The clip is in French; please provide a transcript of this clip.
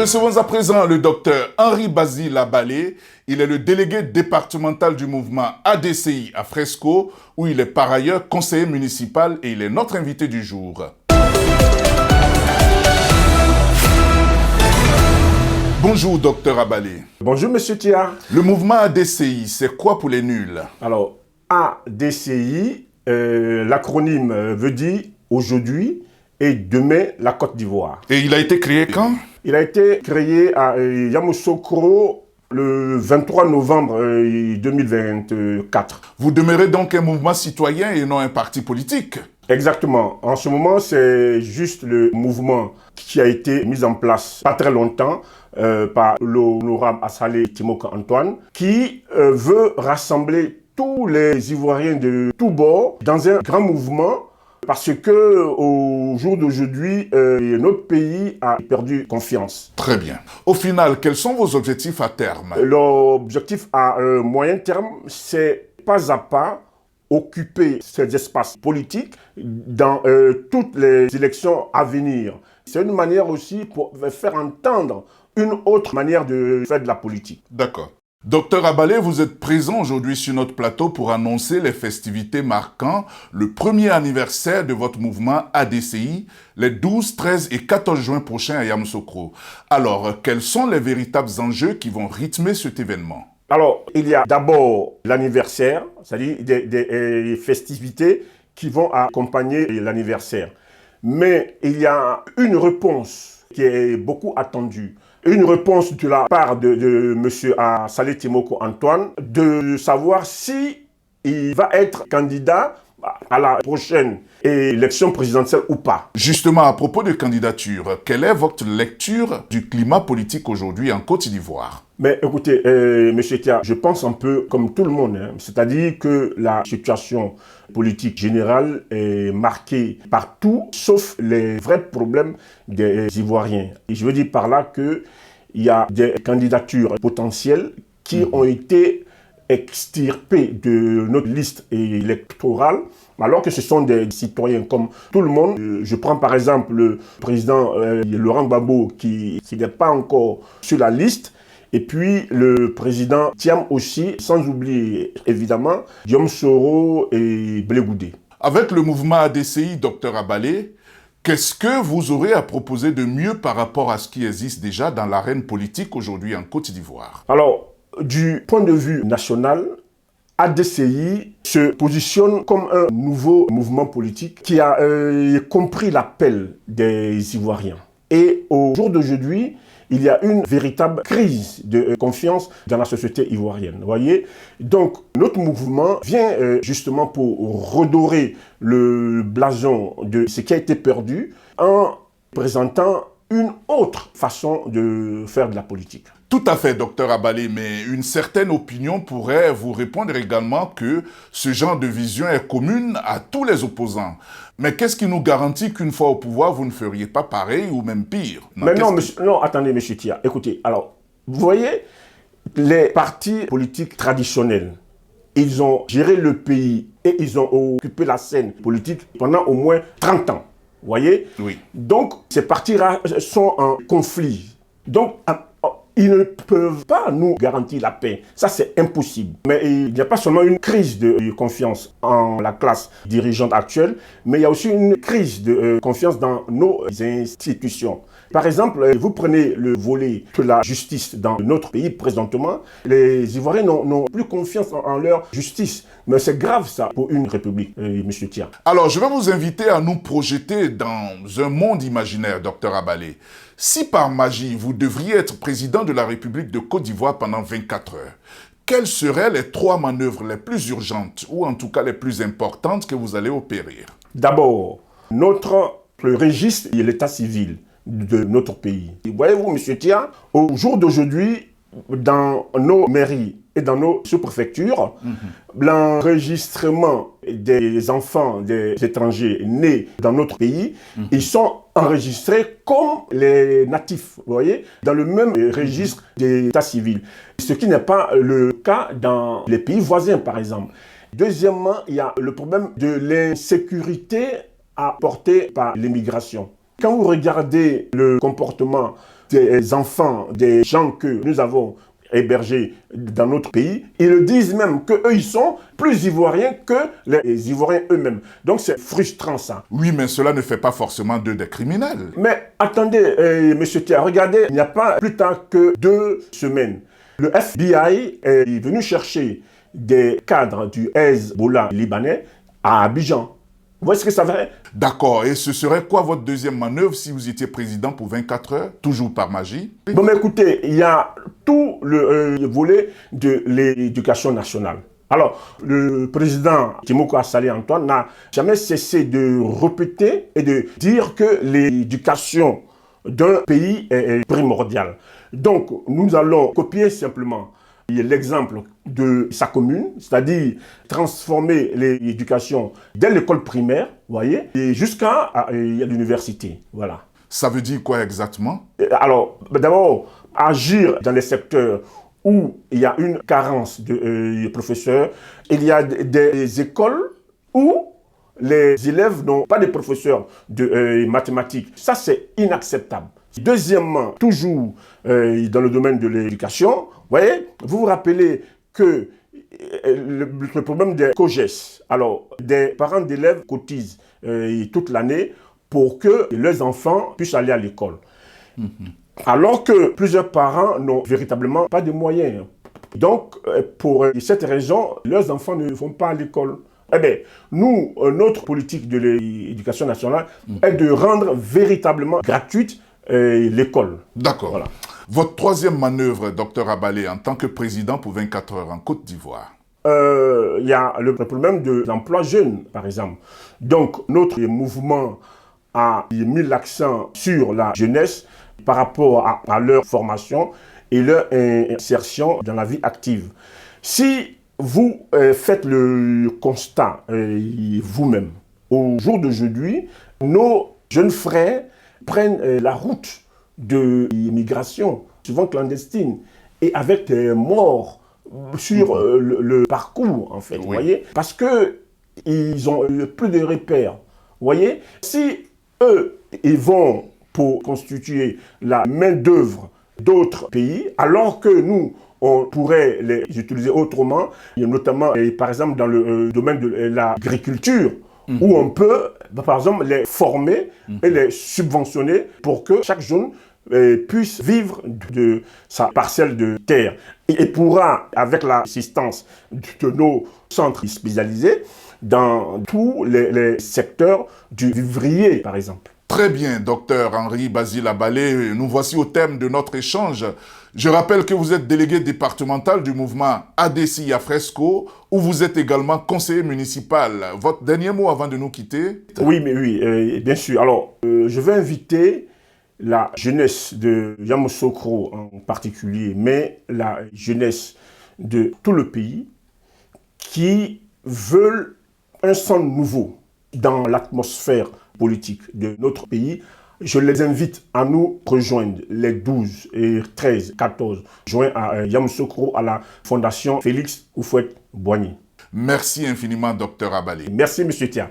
recevons à présent le docteur Henri Basile Abalé. Il est le délégué départemental du mouvement ADCI à Fresco, où il est par ailleurs conseiller municipal et il est notre invité du jour. Bonjour docteur Abalé. Bonjour monsieur Tia. Le mouvement ADCI, c'est quoi pour les nuls? Alors, ADCI, l'acronyme veut dire aujourd'hui et demain la Côte d'Ivoire. Et il a été créé quand? Il a été créé à Yamoussoukro le 23 novembre 2024. Vous demeurez donc un mouvement citoyen et non un parti politique? Exactement. En ce moment, c'est juste le mouvement qui a été mis en place pas très longtemps par l'honorable Assalé Timoko Antoine, qui veut rassembler tous les Ivoiriens de tous bords dans un grand mouvement parce que au jour d'aujourd'hui, notre pays a perdu confiance. Très bien. Au final, quels sont vos objectifs à terme? L'objectif à moyen terme, c'est pas à pas occuper ces espaces politiques dans toutes les élections à venir. C'est une manière aussi pour faire entendre une autre manière de faire de la politique. D'accord. Docteur Abalé, vous êtes présent aujourd'hui sur notre plateau pour annoncer les festivités marquant le premier anniversaire de votre mouvement ADCI, les 12, 13 et 14 juin prochains à Yamoussoukro. Alors, quels sont les véritables enjeux qui vont rythmer cet événement? Alors, il y a d'abord l'anniversaire, c'est-à-dire des festivités qui vont accompagner l'anniversaire. Mais il y a une réponse qui est beaucoup attendue. Une réponse de la part de M. Assalé Timoko Antoine de savoir si il va être candidat à la prochaine élection présidentielle ou pas. Justement, à propos de candidature, quelle est votre lecture du climat politique aujourd'hui en Côte d'Ivoire? Mais écoutez, M. Tia, je pense un peu comme tout le monde, hein, c'est-à-dire que la situation politique générale est marquée par tout, sauf les vrais problèmes des Ivoiriens. Et je veux dire par là qu'il y a des candidatures potentielles qui ont été extirpés de notre liste électorale, alors que ce sont des citoyens comme tout le monde. Je prends par exemple le président Laurent Gbagbo qui n'est pas encore sur la liste, et puis le président Thiam aussi, sans oublier évidemment Guillaume Soro et Blé Goudé. Avec le mouvement ADCI, docteur Abalé, qu'est-ce que vous aurez à proposer de mieux par rapport à ce qui existe déjà dans l'arène politique aujourd'hui en Côte d'Ivoire? Alors, du point de vue national, ADCI se positionne comme un nouveau mouvement politique qui a compris l'appel des Ivoiriens. Et au jour d'aujourd'hui, il y a une véritable crise de confiance dans la société ivoirienne. Vous voyez? Donc, notre mouvement vient justement pour redorer le blason de ce qui a été perdu en présentant une autre façon de faire de la politique. Tout à fait, docteur Abalé, mais une certaine opinion pourrait vous répondre également que ce genre de vision est commune à tous les opposants. Mais qu'est-ce qui nous garantit qu'une fois au pouvoir, vous ne feriez pas pareil ou même pire? Mais non, non, attendez, monsieur Tia, écoutez, alors, vous voyez, les partis politiques traditionnels, ils ont géré le pays et ils ont occupé la scène politique pendant au moins 30 ans. Vous voyez? Oui. Donc, ces partis-là sont en conflit. Donc, ils ne peuvent pas nous garantir la paix. Ça, c'est impossible. Mais il n'y a pas seulement une crise de confiance en la classe dirigeante actuelle, mais il y a aussi une crise de confiance dans nos institutions. Par exemple, vous prenez le volet de la justice dans notre pays présentement, les Ivoiriens n'ont plus confiance en leur justice. Mais c'est grave ça pour une république, M. Tia. Alors, je vais vous inviter à nous projeter dans un monde imaginaire, docteur Abalé. Si par magie, vous devriez être président de la République de Côte d'Ivoire pendant 24 heures, quelles seraient les 3 manœuvres les plus urgentes, ou en tout cas les plus importantes que vous allez opérer? D'abord, le registre et l'état civil de notre pays. Voyez-vous, M. Tia, au jour d'aujourd'hui, dans nos mairies et dans nos sous-préfectures, l'enregistrement des enfants des étrangers nés dans notre pays, ils sont enregistrés comme les natifs, vous voyez, dans le même registre d'état civil. Ce qui n'est pas le cas dans les pays voisins, par exemple. Deuxièmement, il y a le problème de l'insécurité apportée par l'immigration. Quand vous regardez le comportement des enfants, des gens que nous avons hébergés dans notre pays, ils disent même qu'eux, ils sont plus ivoiriens que les Ivoiriens eux-mêmes. Donc c'est frustrant ça. Oui, mais cela ne fait pas forcément d'eux des criminels. Mais attendez, monsieur Thia, regardez, il n'y a pas plus tard que 2 semaines, le FBI est venu chercher des cadres du Hezbollah libanais à Abidjan. Vous voyez ce que ça fait? D'accord. Et ce serait quoi votre deuxième manœuvre si vous étiez président pour 24 heures, toujours par magie? Bon, mais écoutez, il y a tout le volet de l'éducation nationale. Alors, le président Timoko Assalé Antoine n'a jamais cessé de répéter et de dire que l'éducation d'un pays est primordiale. Donc, nous allons copier simplement l'exemple de sa commune, c'est-à-dire transformer l'éducation dès l'école primaire, vous voyez, et jusqu'à l'université, voilà. Ça veut dire quoi exactement? Alors, d'abord, agir dans les secteurs où il y a une carence de professeurs. Il y a des écoles où les élèves n'ont pas de professeurs de mathématiques. Ça, c'est inacceptable. Deuxièmement, toujours dans le domaine de l'éducation, voyez, vous vous rappelez que le problème des COGES, alors des parents d'élèves cotisent toute l'année pour que leurs enfants puissent aller à l'école. Alors que plusieurs parents n'ont véritablement pas de moyens. Donc, pour cette raison, leurs enfants ne vont pas à l'école. Eh bien, nous, notre politique de l'éducation nationale est de rendre véritablement gratuite l'école. D'accord. Voilà. Votre troisième manœuvre, docteur Abalé, en tant que président pour 24 heures en Côte d'Ivoire? Il y a le problème de l'emploi jeune, par exemple. Donc, notre mouvement a mis l'accent sur la jeunesse par rapport à leur formation et leur insertion dans la vie active. Si vous faites le constat vous-même, au jour d'aujourd'hui, nos jeunes frères prennent la route de l'immigration, souvent clandestine, et avec des morts sur le parcours, en fait, vous voyez, parce qu'ils ont plus de repères, vous voyez. Si eux, ils vont pour constituer la main-d'œuvre d'autres pays, alors que nous, on pourrait les utiliser autrement, notamment, par exemple, dans le domaine de l'agriculture, où on peut, par exemple, les former et les subventionner pour que chaque jeune puisse vivre de sa parcelle de terre et pourra, avec l'assistance de nos centres spécialisés, dans tous les secteurs du vivrier, par exemple. Très bien, docteur Henri Basile Abalé, nous voici au thème de notre échange. Je rappelle que vous êtes délégué départemental du mouvement ADCI Afresco, où vous êtes également conseiller municipal. Votre dernier mot avant de nous quitter? Oui, mais oui, bien sûr. Alors, je vais inviter la jeunesse de Yamoussoukro en particulier, mais la jeunesse de tout le pays qui veulent un son nouveau dans l'atmosphère politique de notre pays. Je les invite à nous rejoindre les 12 et 13, 14 juin à Yamoussoukro à la Fondation Félix Houphouët-Boigny. Merci infiniment, docteur Abalé. Merci, monsieur Thia.